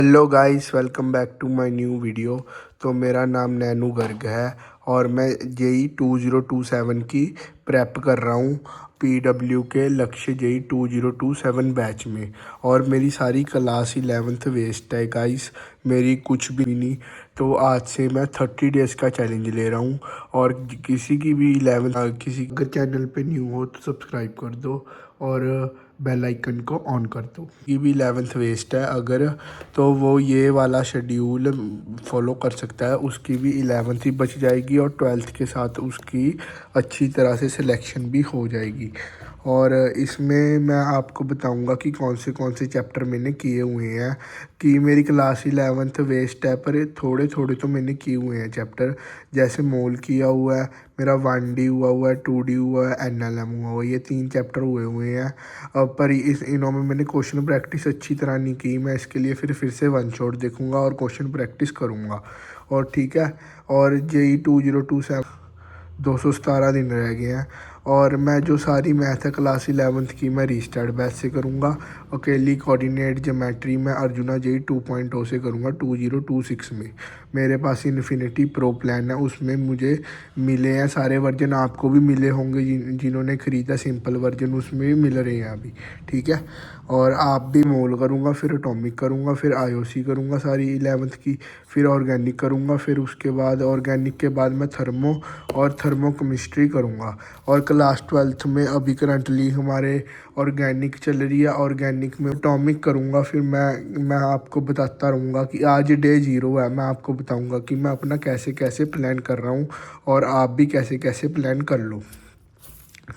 Hello guys, welcome back to my new video. तो मेरा नाम नैनू गर्ग है और मैं जेई 2027 की प्रेप कर रहा हूँ पीडब्ल्यू के लक्ष्य जेई 2027 बैच में। और मेरी सारी क्लास 11th वेस्ट है गाइस, मेरी कुछ भी नहीं। तो आज से मैं 30 डेज़ का चैलेंज ले रहा हूँ। और किसी की भी 11th किसी अगर चैनल पे न्यू हो तो सब्सक्राइब कर दो और बेल आइकन को ऑन कर दो। ये भी 11th वेस्ट है अगर, तो वो ये वाला शेड्यूल फॉलो कर सकता है। उसकी भी 11th ही बच जाएगी और 12th के साथ उसकी अच्छी तरह से सिलेक्शन भी हो जाएगी। और इसमें मैं आपको बताऊंगा कि कौन से चैप्टर मैंने किए हुए हैं। कि मेरी क्लास 11th वेस्ट है पर थोड़े थोड़े तो मैंने किए हुए हैं चैप्टर। जैसे मोल किया हुआ है मेरा, 1D हुआ है, 2D हुआ है, NLM हुआ है, ये 3 चैप्टर हुए हुए हैं। पर इनों में मैंने क्वेश्चन प्रैक्टिस अच्छी तरह नहीं की। मैं इसके लिए फिर से वन शॉट देखूंगा और क्वेश्चन प्रैक्टिस करूंगा। और ठीक है। और जेई 2027 217 दिन रह गए हैं। और मैं जो सारी मैथ है क्लास 11th की मैं रीस्टार्ट बैच से करूँगा। अकेली कोऑर्डिनेट ज्योमेट्री में अर्जुना जेई 2.0 से करूँगा 2026 में। मेरे पास इन्फिनिटी प्रो प्लान है, उसमें मुझे मिले हैं सारे वर्जन। आपको भी मिले होंगे जिन्होंने ख़रीदा सिंपल वर्जन, उसमें भी मिल रहे हैं अभी। ठीक है। और आप भी मोल करूँगा, फिर एटॉमिक करूँगा, फिर आईओसी करूँगा सारी 11th की, फिर ऑर्गेनिक करूँगा, फिर उसके बाद ऑर्गेनिक के बाद मैं थर्मो और थर्मो केमिस्ट्री करूँगा। और क्लास 12th में अभी करंटली हमारे ऑर्गेनिक चल रही है, ऑर्गेनिक में एटॉमिक करूँगा। फिर मैं आपको बताता रहूँगा कि आज डे 0 है, मैं आपको बताऊँगा कि मैं अपना कैसे कैसे प्लान कर रहा हूँ और आप भी कैसे कैसे प्लान कर लो।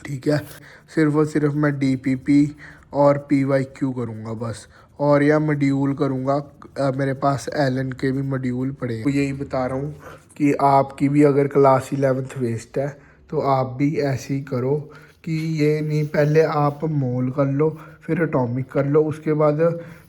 ठीक है। सिर्फ और सिर्फ मैं DPP और PYQ करूँगा बस। और या मॉड्यूल करूँगा, मेरे पास एलन के भी मॉड्यूल पड़े हैं। तो यही बता रहा हूँ कि आपकी भी अगर क्लास 11th वेस्ट है तो आप भी ऐसे ही करो। कि ये नहीं, पहले आप मोल कर लो, फिर एटॉमिक कर लो, उसके बाद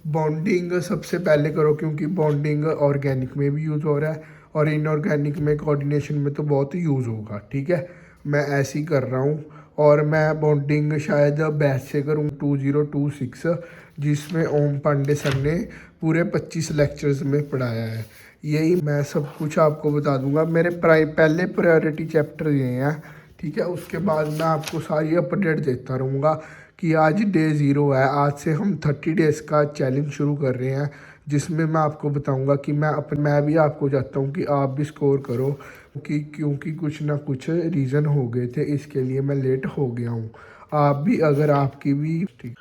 बॉन्डिंग सबसे पहले करो, क्योंकि बॉन्डिंग ऑर्गेनिक में भी यूज़ हो रहा है और इनऑर्गेनिक में कोऑर्डिनेशन में तो बहुत यूज़ होगा। ठीक है। मैं ऐसे ही कर रहा हूँ। और मैं बॉन्डिंग शायद बैच से करूँ 2026, जिसमें ओम पांडे सर ने पूरे 25 लेक्चर्स में पढ़ाया है। यही मैं सब कुछ आपको बता दूंगा। मेरे पहले प्रायोरिटी चैप्टर ये हैं। ठीक है। उसके बाद मैं आपको सारी अपडेट देता रहूँगा कि आज डे 0 है। आज से हम 30 डेज़ का चैलेंज शुरू कर रहे हैं, जिसमें मैं आपको बताऊंगा कि मैं भी आपको चाहता हूँ कि आप भी स्कोर करो। क्योंकि कुछ ना कुछ रीज़न हो गए थे, इसके लिए मैं लेट हो गया हूँ। आप भी अगर आपकी भी ठीक